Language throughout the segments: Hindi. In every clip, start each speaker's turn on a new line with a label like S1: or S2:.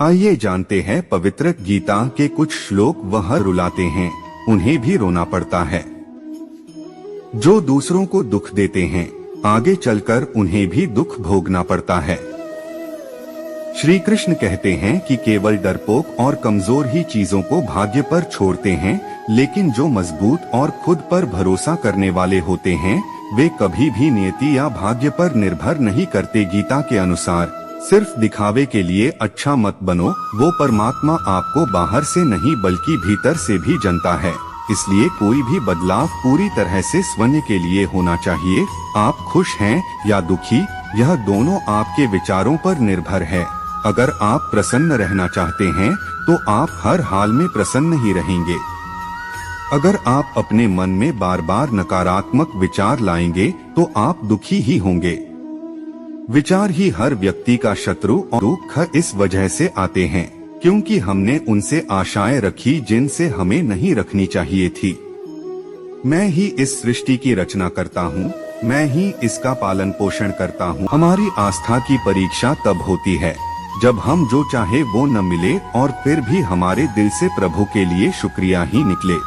S1: आइए जानते हैं पवित्र गीता के कुछ श्लोक। वह रुलाते हैं, उन्हें भी रोना पड़ता है। जो दूसरों को दुख देते हैं, आगे चलकर उन्हें भी दुख भोगना पड़ता है। श्री कृष्ण कहते हैं कि केवल डरपोक और कमजोर ही चीजों को भाग्य पर छोड़ते हैं, लेकिन जो मजबूत और खुद पर भरोसा करने वाले होते हैं, वे कभी भी नियति या भाग्य पर निर्भर नहीं करते। गीता के अनुसार सिर्फ दिखावे के लिए अच्छा मत बनो। वो परमात्मा आपको बाहर से नहीं बल्कि भीतर से भी जानता है। इसलिए कोई भी बदलाव पूरी तरह से स्वयं के लिए होना चाहिए। आप खुश हैं या दुखी, यह दोनों आपके विचारों पर निर्भर है। अगर आप प्रसन्न रहना चाहते हैं तो आप हर हाल में प्रसन्न ही रहेंगे। अगर आप अपने मन में बार बार नकारात्मक विचार लाएंगे तो आप दुखी ही होंगे। विचार ही हर व्यक्ति का शत्रु और दुख इस वजह से आते हैं क्योंकि हमने उनसे आशाएं रखी जिनसे हमें नहीं रखनी चाहिए थी। मैं ही इस सृष्टि की रचना करता हूँ, मैं ही इसका पालन पोषण करता हूँ। हमारी आस्था की परीक्षा तब होती है जब हम जो चाहे वो न मिले और फिर भी हमारे दिल से प्रभु के लिए शुक्रिया ही निकले।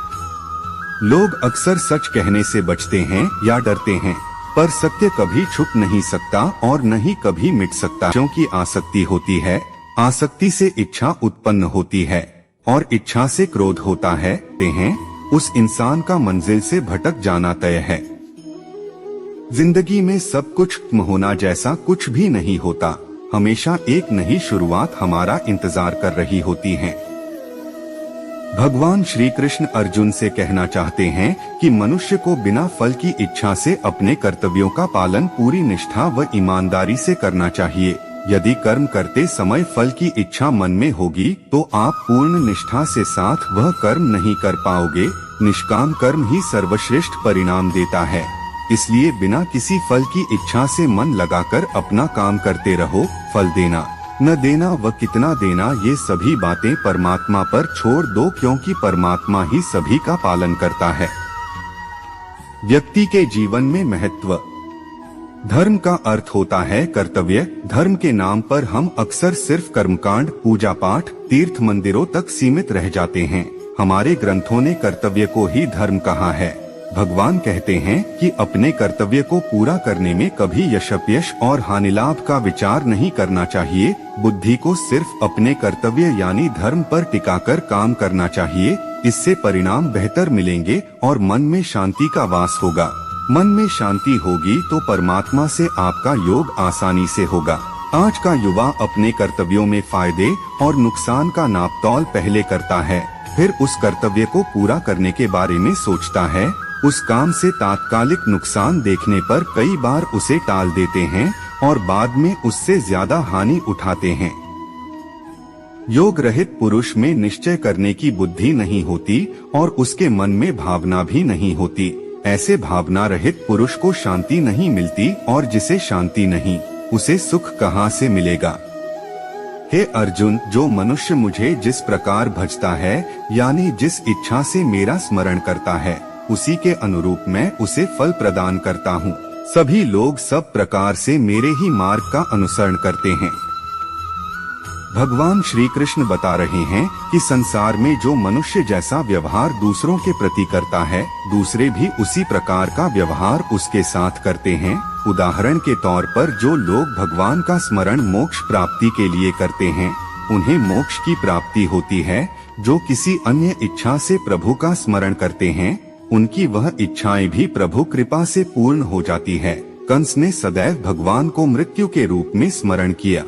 S1: लोग अक्सर सच कहने से बचते हैं या डरते हैं, पर सत्य कभी छुप नहीं सकता और न ही कभी मिट सकता, क्योंकि आसक्ति होती है, आसक्ति से इच्छा उत्पन्न होती है और इच्छा से क्रोध होता है। उस इंसान का मंजिल से भटक जाना तय है। जिंदगी में सब कुछ होना जैसा कुछ भी नहीं होता। हमेशा एक नई शुरुआत हमारा इंतजार कर रही होती है। भगवान श्री कृष्ण अर्जुन से कहना चाहते हैं कि मनुष्य को बिना फल की इच्छा से अपने कर्तव्यों का पालन पूरी निष्ठा व ईमानदारी से करना चाहिए। यदि कर्म करते समय फल की इच्छा मन में होगी तो आप पूर्ण निष्ठा से साथ वह कर्म नहीं कर पाओगे। निष्काम कर्म ही सर्वश्रेष्ठ परिणाम देता है। इसलिए बिना किसी फल की इच्छा से मन लगाकर अपना काम करते रहो। फल देना न देना व कितना देना, ये सभी बातें परमात्मा पर छोड़ दो, क्योंकि परमात्मा ही सभी का पालन करता है। व्यक्ति के जीवन में महत्व। धर्म का अर्थ होता है कर्तव्य। धर्म के नाम पर हम अक्सर सिर्फ कर्मकांड, पूजा पाठ, तीर्थ मंदिरों तक सीमित रह जाते हैं। हमारे ग्रंथों ने कर्तव्य को ही धर्म कहा है। भगवान कहते हैं कि अपने कर्तव्य को पूरा करने में कभी यश और हानिलाभ का विचार नहीं करना चाहिए। बुद्धि को सिर्फ अपने कर्तव्य यानी धर्म पर टिकाकर काम करना चाहिए। इससे परिणाम बेहतर मिलेंगे और मन में शांति का वास होगा। मन में शांति होगी तो परमात्मा से आपका योग आसानी से होगा। आज का युवा अपने कर्तव्यों में फायदे और नुकसान का नापतोल पहले करता है, फिर उस कर्तव्य को पूरा करने के बारे में सोचता है। उस काम से तात्कालिक नुकसान देखने पर कई बार उसे टाल देते हैं और बाद में उससे ज्यादा हानि उठाते हैं। योग रहित पुरुष में निश्चय करने की बुद्धि नहीं होती और उसके मन में भावना भी नहीं होती। ऐसे भावना रहित पुरुष को शांति नहीं मिलती और जिसे शांति नहीं, उसे सुख कहाँ से मिलेगा। हे अर्जुन, जो मनुष्य मुझे जिस प्रकार भजता है यानी जिस इच्छा से मेरा स्मरण करता है, उसी के अनुरूप मैं उसे फल प्रदान करता हूँ। सभी लोग सब प्रकार से मेरे ही मार्ग का अनुसरण करते हैं। भगवान श्री कृष्ण बता रहे हैं कि संसार में जो मनुष्य जैसा व्यवहार दूसरों के प्रति करता है, दूसरे भी उसी प्रकार का व्यवहार उसके साथ करते हैं। उदाहरण के तौर पर जो लोग भगवान का स्मरण मोक्ष प्राप्ति के लिए करते हैं, उन्हें मोक्ष की प्राप्ति होती है। जो किसी अन्य इच्छा से प्रभु का स्मरण करते हैं, उनकी वह इच्छाएं भी प्रभु कृपा से पूर्ण हो जाती है। कंस ने सदैव भगवान को मृत्यु के रूप में स्मरण किया।